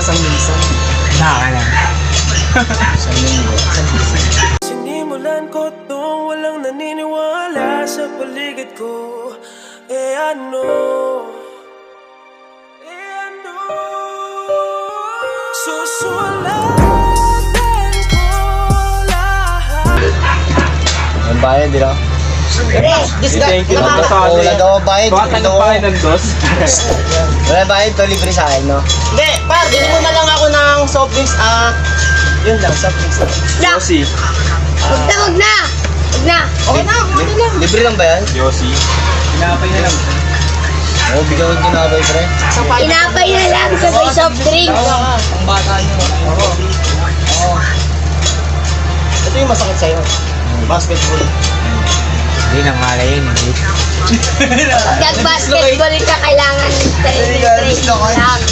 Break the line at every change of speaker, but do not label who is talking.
madalas ang minsan.
Nakaka.
Isang linggo.
Sinimulan ko tong walang naniniwala sa paligid ko. Ano? Susulatan ko lahat.
Ang bayad, di ba?
Thank you.
Wala daw bayad.
Bakit
Ito.
ang bahay ng dos?
Wala bayad to, libre sa akin, no?
Hindi, par, bili mo na lang ako ng soft drinks,
Yun lang, soft drinks lang.
Yossi.
Wag na!
okay na, okay lang.
Libre lang ba yan?
Yossi. Pinapay na lang.
Oo, bigyan ko din na pre.
Inapay na lang sabay soft drinks.
Ang bata nyo. Oo.
Ito yung masakit sa'yo. Basketball.
Hindi nang hala yun.
Pag basketball ka, kailangan training lang.